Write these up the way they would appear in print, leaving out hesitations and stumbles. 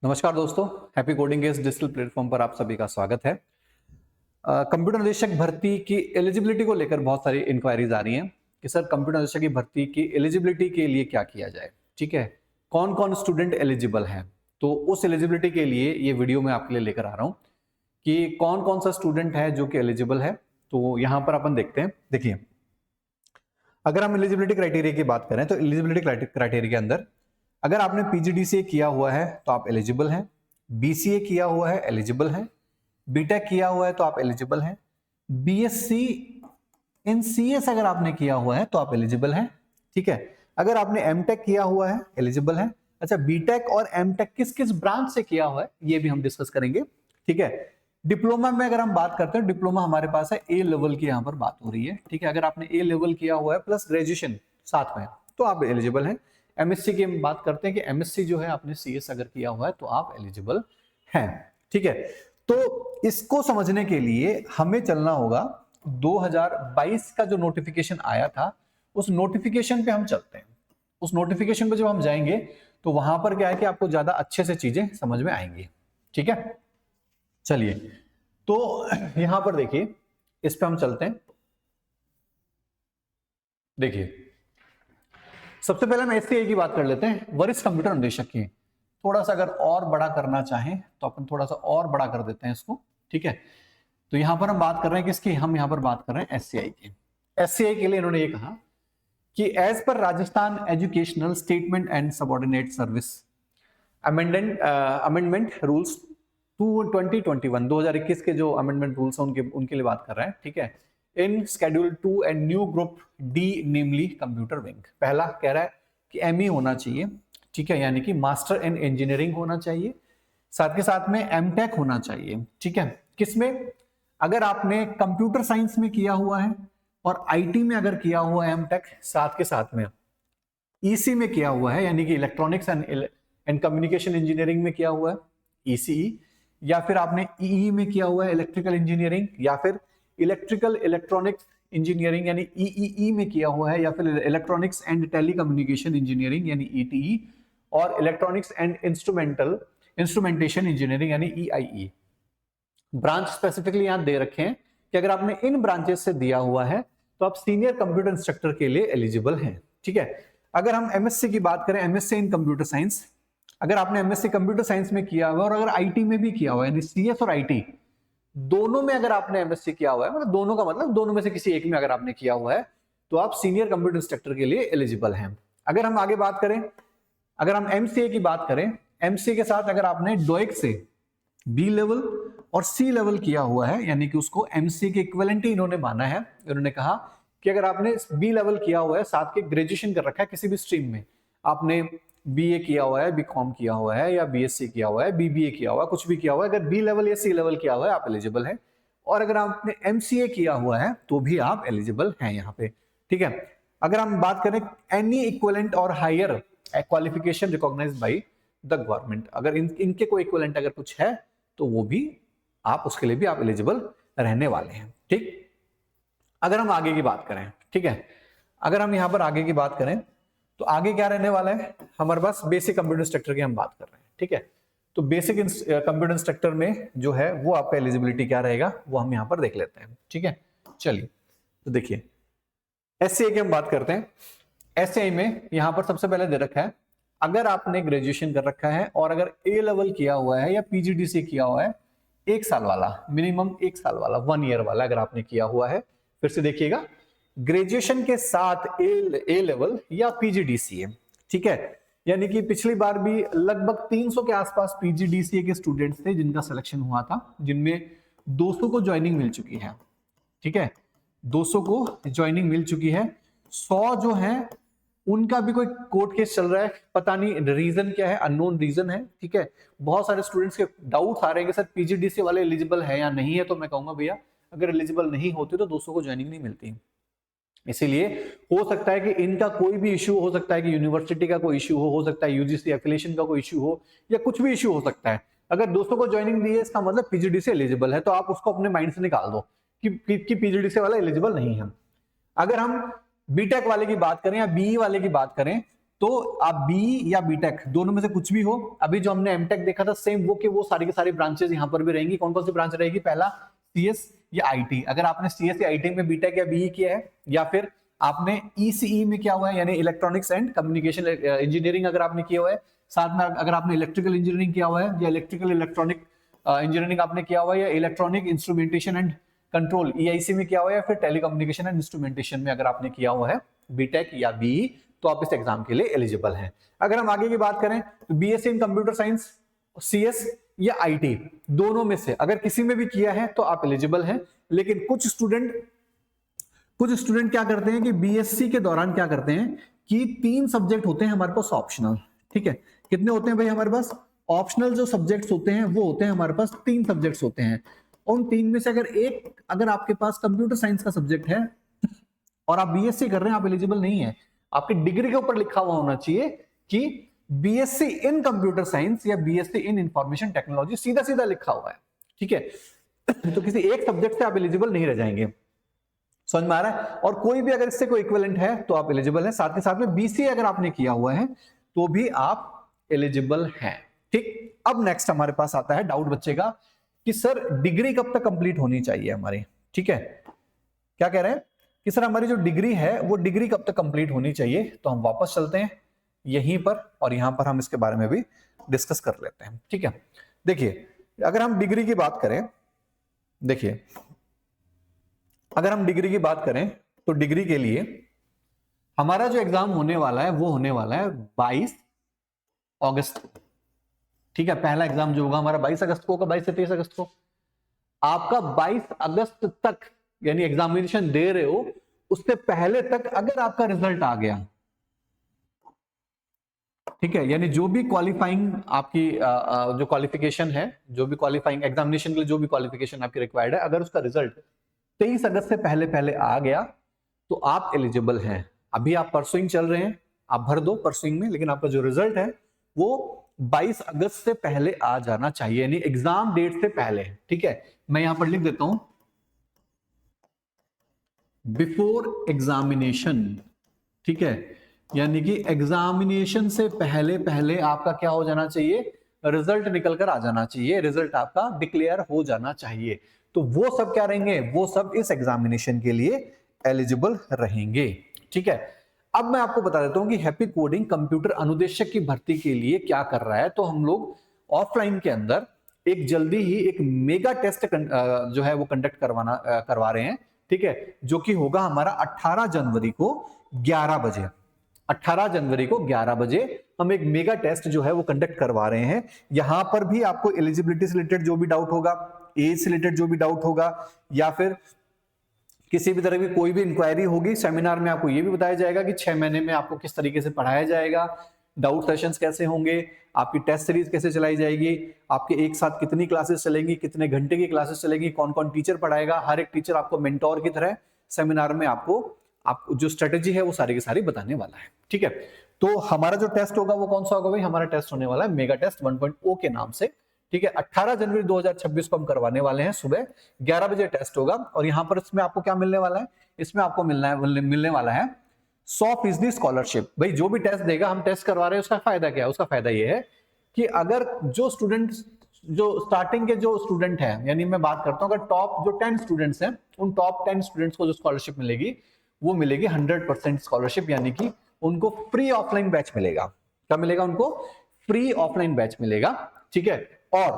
नमस्कार दोस्तों, happy coding इस डिजिटल प्लेटफॉर्म पर आप सभी का स्वागत है। कंप्यूटर निदेशक भर्ती की एलिजिबिलिटी को लेकर बहुत सारी इंक्वायरीज आ रही हैं कि सर कंप्यूटर निदेशक की भर्ती की एलिजिबिलिटी के लिए क्या किया जाए। ठीक है, कौन कौन स्टूडेंट एलिजिबल हैं, तो उस एलिजिबिलिटी के लिए ये वीडियो मैं आपके लिए लेकर आ रहा हूँ कि कौन कौन सा स्टूडेंट है जो कि एलिजिबल है। तो यहाँ पर अपन देखते हैं। देखिए, अगर हम एलिजिबिलिटी क्राइटेरिया की बात करें तो एलिजिबिलिटी क्राइटेरिया के अंदर अगर आपने पीजीडीसीए किया हुआ है तो आप एलिजिबल हैं, बीसीए किया हुआ है एलिजिबल हैं, बीटेक किया हुआ है तो आप एलिजिबल हैं, बीएससी इन सीएस अगर आपने किया हुआ है तो आप एलिजिबल हैं। ठीक है, अगर आपने एमटेक किया हुआ है एलिजिबल है। अच्छा, बीटेक और एमटेक किस किस ब्रांच से किया हुआ है ये भी हम डिस्कस करेंगे। ठीक है, डिप्लोमा में अगर हम बात करते हैं, डिप्लोमा हमारे पास है ए लेवल की यहां पर बात हो रही है। ठीक है, अगर आपने ए लेवल किया हुआ है प्लस ग्रेजुएशन साथ में तो आप एलिजिबल हैं। एमएससी की हम बात करते हैं कि एमएससी जो है आपने सीएस अगर किया हुआ है तो आप एलिजिबल हैं। ठीक है, तो इसको समझने के लिए हमें चलना होगा 2022 का जो नोटिफिकेशन आया था उस नोटिफिकेशन पे हम चलते हैं। उस नोटिफिकेशन पे जब हम जाएंगे तो वहां पर क्या है कि आपको ज्यादा अच्छे से चीजें समझ में आएंगी। ठीक है, चलिए तो यहां पर देखिए, इस पे हम चलते हैं। देखिए, सबसे पहले हम एससीआई की बात कर लेते हैं, वरिष्ठ कंप्यूटर निदेशक की। थोड़ा सा अगर और बड़ा करना चाहें तो अपन थोड़ा सा और बड़ा कर देते हैं इसको। ठीक है, तो यहां पर हम बात कर रहे हैं किसकी, हम यहां पर बात कर रहे हैं एससीआई की। एससीआई के लिए इन्होंने ये कहा कि as per Rajasthan educational statement and subordinate service amendment rules 2021 के जो अमेंडमेंट रूल्स हैं उनके लिए बात कर रहे हैं। ठीक है, इन schedule 2 and new group D namely computer wing. पहला कह रहा है कि एमई होना चाहिए। ठीक है, यानी कि मास्टर इन इंजीनियरिंग होना चाहिए, साथ के साथ में एमटेक होना चाहिए। ठीक है, किसमें, अगर आपने कंप्यूटर साइंस में किया हुआ है और आईटी में अगर किया हुआ है एमटेक, साथ के साथ में ईसी में किया हुआ है यानी कि इलेक्ट्रॉनिक्स एंड कम्युनिकेशन इंजीनियरिंग में किया हुआ है ईसीई, या फिर आपने ईई में किया हुआ है इलेक्ट्रिकल इंजीनियरिंग, या फिर इलेक्ट्रिकल इलेक्ट्रॉनिक्स इंजीनियरिंग यानी ईईई में किया हुआ है, या फिर इलेक्ट्रॉनिक्स एंड टेलीकम्युनिकेशन इंजीनियरिंग यानी ईटीई, और इलेक्ट्रॉनिक्स एंड इंस्ट्रूमेंटेशन इंजीनियरिंग यानी ईआईई। ब्रांच स्पेसिफिकली यहां दे रखे हैं कि अगर आपने इन ब्रांचेस से दिया हुआ है तो आप सीनियर कंप्यूटर इंस्ट्रक्टर के लिए एलिजिबल हैं। ठीक है, अगर हम एमएससी की बात करें, एमएससी इन कंप्यूटर साइंस, अगर आपने एमएससी कंप्यूटर साइंस में किया हुआ है और अगर आईटी में भी किया हुआ है यानी सीएस और आईटी दोनों में अगर आपने एमएससी किया हुआ है, मतलब दोनों का मतलब दोनों में से किसी एक में अगर आपने किया हुआ है तो आप सीनियर कंप्यूटर इंस्ट्रक्टर के लिए एलिजिबल हैं। अगर हम आगे बात करें, अगर हम एमसीए की बात करें, एमसीए के साथ अगर आपने डोइक से बी लेवल और सी लेवल किया हुआ है यानी कि उसको एमसीए के इक्विवेलेंट ही इन्होंने माना है। इन्होंने कहा कि अगर आपने बी लेवल किया हुआ है, साथ के ग्रेजुएशन कर रखा है किसी भी स्ट्रीम में, आपने बीए किया हुआ है, बीकॉम किया हुआ है, या बीएससी किया हुआ है, बीबीए किया हुआ है, कुछ भी किया हुआ है, अगर बी लेवल या सी लेवल किया हुआ है आप एलिजिबल हैं। और अगर आपने एमसीए किया हुआ है तो भी आप एलिजिबल हैं यहाँ पे। ठीक है, अगर हम बात करें एनी इक्विवेलेंट और higher qualification recognized by the government, अगर इनके कोई इक्विवेलेंट अगर कुछ है तो वो भी आप, उसके लिए भी आप एलिजिबल रहने वाले हैं। ठीक, अगर हम आगे की बात करें, ठीक है, अगर हम यहां पर आगे की बात करें तो आगे क्या रहने वाला है, हमारे पास बेसिक कंप्यूटर इंस्ट्रक्टर की हम बात कर रहे हैं। ठीक है, तो बेसिक कंप्यूटर इंस्ट्रक्टर में जो है वो आपका एलिजिबिलिटी क्या रहेगा वो हम यहां पर देख लेते हैं। ठीक है, चलिए तो देखिए एससीआई की हम बात करते हैं। एससीआई में यहां पर सबसे पहले दे रखा है अगर आपने ग्रेजुएशन कर रखा है और अगर ए लेवल किया हुआ है या पीजीडीसी किया हुआ है, एक साल वाला, मिनिमम एक साल वाला, 1 ईयर वाला अगर आपने किया हुआ है, फिर से देखिएगा, ग्रेजुएशन के साथ ए लेवल या पीजीडीसीए। ठीक है, यानी कि पिछली बार भी लगभग 300 के आसपास पीजीडीसीए के स्टूडेंट्स थे जिनका सिलेक्शन हुआ था, जिनमें 200 को ज्वाइनिंग मिल चुकी है। ठीक है, 200 को ज्वाइनिंग मिल चुकी है, 100 जो है उनका भी कोई कोर्ट केस चल रहा है, पता नहीं रीजन क्या है, अननोन रीजन है। ठीक है, बहुत सारे स्टूडेंट्स के डाउट्स आ रहे हैं कि सर पीजीडीसी वाले एलिजिबल है या नहीं है, तो मैं कहूंगा भैया अगर एलिजिबल नहीं होते तो 200 को ज्वाइनिंग नहीं मिलती। इसीलिए हो सकता है कि इनका कोई भी इश्यू हो सकता है, कि यूनिवर्सिटी का कोई इश्यू हो सकता है यूजीसी एफिलिएशन का कोई इश्यू हो, या कुछ भी इश्यू हो सकता है। अगर 200 को ज्वाइनिंग दी है इसका मतलब पीजीडीसी एलिजिबल है, तो आप उसको अपने माइंड से निकाल दो कि पीजीडीसी वाला एलिजिबल नहीं है। अगर हम बीटेक वाले की बात करें या बीई वाले की बात करें तो आप बी या बीटेक दोनों में से कुछ भी हो। अभी जो हमने एमटेक देखा था सेम वो, कि वो सारी की सारी ब्रांचेस यहाँ पर भी रहेंगी। कौन कौन सी ब्रांच रहेगी? पहला सीएस या आईटी। अगर आपने सीएस या आईटी में बीटेक या बीई किया है, या फिर आपने ईसीई में किया हुआ है यानी इलेक्ट्रॉनिक्स एंड कम्युनिकेशन इंजीनियरिंग अगर आपने किया हुआ है, साथ में अगर आपने इलेक्ट्रिकल इंजीनियरिंग किया हुआ है या इलेक्ट्रिकल इलेक्ट्रॉनिक इंजीनियरिंग आपने किया हुआ है, या electronic instrumentation and control EIC में किया हुआ है, या फिर टेलीकम्युनिकेशन एंड इंस्ट्रूमेंटेशन में अगर आपने किया हुआ है बीटेक या बीई, तो आप इस एग्जाम के लिए एलिजिबल हैं। अगर हम आगे की बात करें तो BSc in computer science, CS या आईटी दोनों में से अगर किसी में भी किया है तो आप एलिजिबल हैं। लेकिन कुछ स्टूडेंट क्या करते हैं कि बीएससी के दौरान क्या करते हैं कि 3 सब्जेक्ट होते हैं हमारे पास ऑप्शनल। ठीक है, कितने होते हैं भाई हमारे पास? ऑप्शनल जो सब्जेक्ट्स होते हैं वो होते हैं हमारे पास 3 सब्जेक्ट्स होते हैं। उन 3 में से अगर आपके पास कंप्यूटर साइंस का सब्जेक्ट है और आप बीएससी कर रहे हैं, आप एलिजिबल नहीं है। आपकी डिग्री के ऊपर लिखा हुआ होना चाहिए कि बीएससी इन कंप्यूटर साइंस या बीएससी इन इंफॉर्मेशन टेक्नोलॉजी, सीधा सीधा लिखा हुआ है। ठीक है, तो किसी एक सब्जेक्ट से आप एलिजिबल नहीं रह जाएंगे। समझ में आ रहा है? और कोई भी अगर इससे कोई इक्विवेलेंट है तो आप एलिजिबल हैं। साथ के साथ में बीसीए अगर आपने किया हुआ है तो भी आप एलिजिबल हैं। ठीक, अब नेक्स्ट हमारे पास आता है डाउट बच्चे का कि सर डिग्री कब तक कंप्लीट होनी चाहिए हमारी? ठीक है, क्या कह रहे हैं कि सर हमारी जो डिग्री है वो डिग्री कब तक कंप्लीट होनी चाहिए? तो हम वापस चलते हैं यहीं पर और यहां पर हम इसके बारे में भी डिस्कस कर लेते हैं। ठीक है, देखिए अगर हम डिग्री की बात करें, देखिए अगर हम डिग्री की बात करें तो डिग्री के लिए हमारा जो एग्जाम होने वाला है वो होने वाला है 22 अगस्त। ठीक है, पहला एग्जाम जो होगा हमारा 22 अगस्त को होगा, 22 से 23 अगस्त को। आपका 22 अगस्त तक यानी एग्जामिनेशन दे रहे हो उससे पहले तक अगर आपका रिजल्ट आ गया, ठीक है, यानी जो भी क्वालिफाइंग आपकी जो क्वालिफिकेशन है, जो भी क्वालिफाइंग एग्जामिनेशन के लिए जो भी क्वालिफिकेशन आपकी रिक्वायर्ड है, अगर उसका रिजल्ट 23 अगस्त से पहले पहले आ गया तो आप एलिजिबल हैं। अभी आप परसुइंग चल रहे हैं, आप भर दो परसुइंग में, लेकिन आपका जो रिजल्ट है वो 22 अगस्त से पहले आ जाना चाहिए, यानी एग्जाम डेट से पहले। ठीक है, मैं यहां पर लिख देता हूं बिफोर एग्जामिनेशन। ठीक है, यानी कि एग्जामिनेशन से पहले पहले आपका क्या हो जाना चाहिए? रिजल्ट निकल कर आ जाना चाहिए, रिजल्ट आपका डिक्लेयर हो जाना चाहिए। तो वो सब क्या रहेंगे? वो सब इस एग्जामिनेशन के लिए एलिजिबल रहेंगे। ठीक है, अब मैं आपको बता देता हूं कि हैप्पी कोडिंग कंप्यूटर अनुदेशक की भर्ती के लिए क्या कर रहा है। तो हम लोग ऑफलाइन के अंदर एक जल्दी ही एक मेगा टेस्ट जो है वो कंडक्ट करवा रहे हैं। ठीक है, जो कि होगा हमारा 18 जनवरी को 11 बजे। 18 जनवरी को 11 बजे हम एक मेगा टेस्ट जो है वो कंडक्ट करवा रहे हैं। यहां पर भी आपको एलिजिबिलिटी से रिलेटेड जो भी डाउट होगा, एज से रिलेटेड जो भी डाउट होगा, या फिर किसी भी तरह की कोई भी इंक्वायरी होगी, सेमिनार में आपको ये भी बताया जाएगा कि 6 महीने में आपको किस तरीके से पढ़ाया जाएगा, डाउट सेशंस कैसे होंगे, आपकी टेस्ट सीरीज कैसे चलाई जाएगी, आपके एक साथ कितनी क्लासेस चलेंगी, कितने घंटे की क्लासेस चलेंगी, कौन कौन टीचर पढ़ाएगा। हर एक टीचर आपको मेंटोर की तरह सेमिनार में आपको जो स्ट्रेटेजी है वो सारी की सारी बताने वाला है। ठीक है, तो हमारा जो टेस्ट होगा वो कौन सा होगा भाई? हमारा टेस्ट होने वाला है मेगा टेस्ट 1.0 के नाम से। ठीक है, 18 जनवरी 2026 को हम करवाने वाले हैं, सुबह 11 बजे टेस्ट होगा। और यहां पर इसमें आपको क्या मिलने वाला है? इसमें आपको मिलने वाला है 100% स्कॉलरशिप। भाई जो भी टेस्ट देगा, हम टेस्ट करवा रहे हैं, उसका फायदा क्या है? उसका फायदा यह है कि अगर जो स्टूडेंट, जो स्टार्टिंग के जो स्टूडेंट है, यानी मैं बात करता हूं अगर टॉप जो 10 स्टूडेंट्स हैं, उन टॉप 10 स्टूडेंट्स को जो स्कॉलरशिप मिलेगी वो मिलेगी 100% स्कॉलरशिप, यानी कि उनको फ्री ऑफलाइन बैच मिलेगा। क्या मिलेगा? उनको फ्री ऑफलाइन बैच मिलेगा। ठीक है, और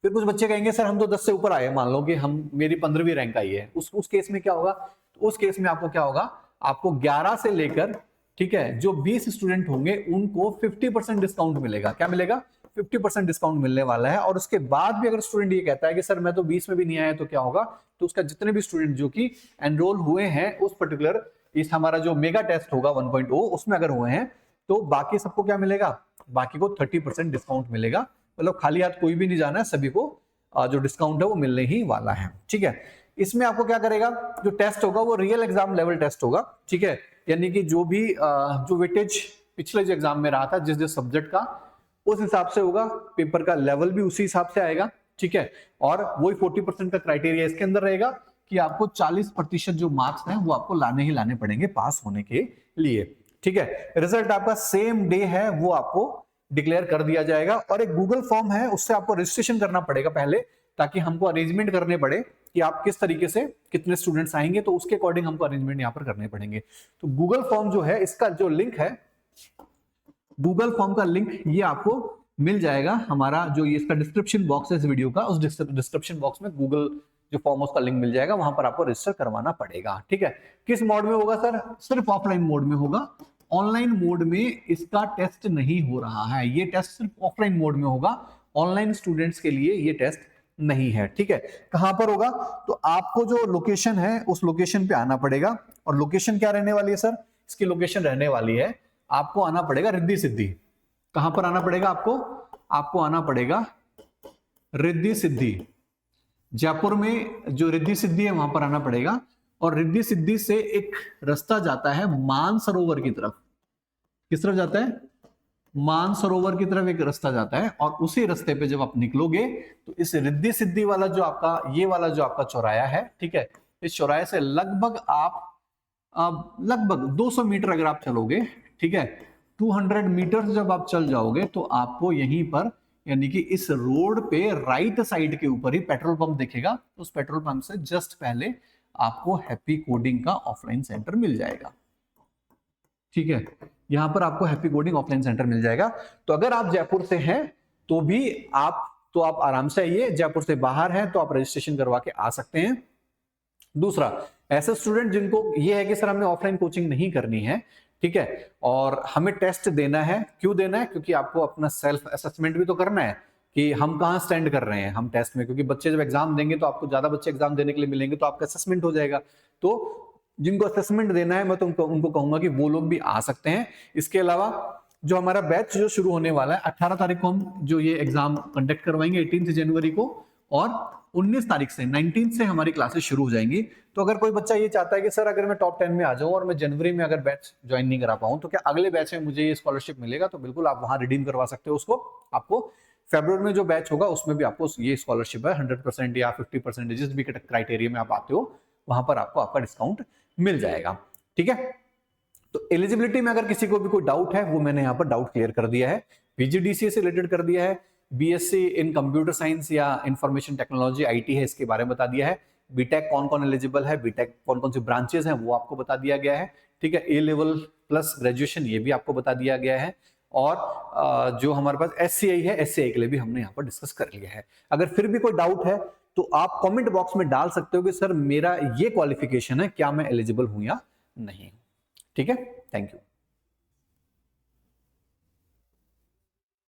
फिर कुछ बच्चे कहेंगे सर हम तो 10 से ऊपर आए, मान लो कि हम मेरी 15वीं रैंक आई है, उस केस में क्या होगा? तो उस केस में आपको क्या होगा? आपको 11 से लेकर, ठीक है, जो 20 स्टूडेंट होंगे उनको 50% डिस्काउंट मिलेगा। क्या मिलेगा? 50% डिस्काउंट मिलने वाला है। और उसके बाद भी अगर स्टूडेंट ये कहता है कि सर मैं तो 20 में भी नहीं आया, तो क्या होगा? तो उसका जितने भी स्टूडेंट जो कि एनरोल हुए हैं उस पर्टिकुलर इस हमारा जो मेगा टेस्ट होगा 1.0 उसमें अगर हुए हैं, तो बाकी सबको क्या मिलेगा? बाकी को 30% डिस्काउंट मिलेगा। मतलब खाली हाथ कोई भी नहीं जाना है, सभी को जो डिस्काउंट है वो मिलने ही वाला है। ठीक है, इसमें आपको क्या करेगा? जो टेस्ट होगा वो रियल एग्जाम लेवल टेस्ट होगा। ठीक है, यानी कि जो भी जो वेटेज पिछले जो एग्जाम में रहा था जिस सब्जेक्ट का, उस हिसाब से होगा। पेपर का लेवल भी उसी हिसाब से आएगा। ठीक है, और वही 40% का क्राइटेरिया इसके अंदर रहेगा कि आपको 40% जो मार्क्स हैं वो आपको लाने ही लाने पड़ेंगे पास होने के लिए। ठीक है, रिजल्ट आपका सेम डे है वो आपको डिक्लेयर कर दिया जाएगा। और एक गूगल फॉर्म है, उससे आपको रजिस्ट्रेशन करना पड़ेगा पहले, ताकि हमको अरेंजमेंट करने पड़े कि आप किस तरीके से कितने स्टूडेंट्स आएंगे, तो उसके अकॉर्डिंग हमको अरेंजमेंट यहाँ पर करने पड़ेंगे। तो गूगल फॉर्म जो है, इसका जो लिंक है, गूगल फॉर्म का लिंक ये आपको मिल जाएगा हमारा जो ये इसका डिस्क्रिप्शन बॉक्स है इस वीडियो का, उस डिस्क्रिप्शन बॉक्स में गूगल जो फॉर्म उसका लिंक मिल जाएगा, वहां पर आपको रजिस्टर करवाना पड़ेगा। ठीक है, किस मोड में होगा सर? सिर्फ ऑफलाइन मोड में होगा, ऑनलाइन मोड में इसका टेस्ट नहीं हो रहा है। ये टेस्ट सिर्फ ऑफलाइन मोड में होगा, ऑनलाइन स्टूडेंट्स के लिए ये टेस्ट नहीं है। ठीक है, कहां पर होगा? तो आपको जो लोकेशन है उस लोकेशन पे आना पड़ेगा। और लोकेशन क्या रहने वाली है सर? इसकी लोकेशन रहने वाली है, आपको आना पड़ेगा रिद्धि सिद्धि। कहां पर आना पड़ेगा आपको? आपको आना पड़ेगा रिद्धि सिद्धि, जयपुर में जो रिद्धि सिद्धि है वहां पर आना पड़ेगा। और रिद्धि सिद्धि से एक रास्ता जाता है मानसरोवर की तरफ। किस तरफ जाता है? मानसरोवर की तरफ एक रास्ता जाता है। और उसी रास्ते पे जब आप निकलोगे तो इस रिद्धि सिद्धि वाला जो आपका ये वाला जो आपका चौराया है, ठीक है, इस चौराहे से लगभग आप लगभग 200 मीटर अगर आप चलोगे, ठीक है, 200 मीटर जब आप चल जाओगे तो आपको यहीं पर यानी कि इस रोड पे राइट साइड के ऊपर ही पेट्रोल पंप दिखेगा। उस पेट्रोल पंप से जस्ट पहले आपको हैप्पी कोडिंग का ऑफलाइन सेंटर मिल जाएगा। ठीक है, यहां पर आपको हैप्पी कोडिंग ऑफलाइन सेंटर मिल जाएगा। तो अगर आप जयपुर से हैं तो भी आप आराम से आइए, जयपुर से बाहर हैं तो आप रजिस्ट्रेशन करवा के आ सकते हैं। दूसरा, ऐसे स्टूडेंट जिनको ये है कि सर हमें ऑफलाइन कोचिंग नहीं करनी है, ठीक है, और हमें टेस्ट देना है। क्यों देना है? क्योंकि आपको अपना सेल्फ असेसमेंट भी तो करना है कि हम कहाँ स्टैंड कर रहे हैं हम टेस्ट में। क्योंकि बच्चे जब एग्जाम देंगे तो आपको ज्यादा बच्चे एग्जाम देने के लिए मिलेंगे, तो आपका असेसमेंट हो जाएगा। तो जिनको असेसमेंट देना है मैं तो उनको कहूंगा कि वो लोग भी आ सकते हैं। इसके अलावा जो हमारा बैच जो शुरू होने वाला है 18 तारीख को हम जो ये एग्जाम कंडक्ट करवाएंगे 18 जनवरी को, और 19 तारीख से 19 से हमारी क्लासेस शुरू हो जाएंगी। तो अगर कोई बच्चा ये चाहता है कि सर अगर मैं टॉप 10 में आ जाऊं और मैं जनवरी में अगर बैच ज्वाइन नहीं करा पाऊं तो क्या अगले बैच में मुझे ये स्कॉलरशिप मिलेगा? तो बिल्कुल आप वहां रिडीम करवा सकते हो उसको। आपको फरवरी में जो बैच होगा उसमें भी आपको ये स्कॉलरशिप है 100% या 50%, जिस भी क्राइटेरिया में आप आते हो वहां पर आपको आपका डिस्काउंट मिल जाएगा। ठीक है, तो एलिजिबिलिटी में अगर किसी को भी कोई डाउट है वो मैंने यहाँ पर डाउट क्लियर कर दिया है। पीजीडीसीए से रिलेटेड कर दिया है, बीएससी इन कंप्यूटर साइंस या इंफॉर्मेशन टेक्नोलॉजी आईटी है इसके बारे में बता दिया है, बीटेक कौन कौन एलिजिबल है, बीटेक कौन कौन सी ब्रांचेस हैं वो आपको बता दिया गया है। ठीक है, ए लेवल प्लस ग्रेजुएशन ये भी आपको बता दिया गया है। और जो हमारे पास एससीआई है, एससीआई के लिए भी हमने यहाँ पर डिस्कस कर लिया है। अगर फिर भी कोई डाउट है तो आप कमेंट बॉक्स में डाल सकते हो कि सर मेरा ये क्वालिफिकेशन है, क्या मैं एलिजिबल हूं या नहीं। ठीक है, थैंक यू।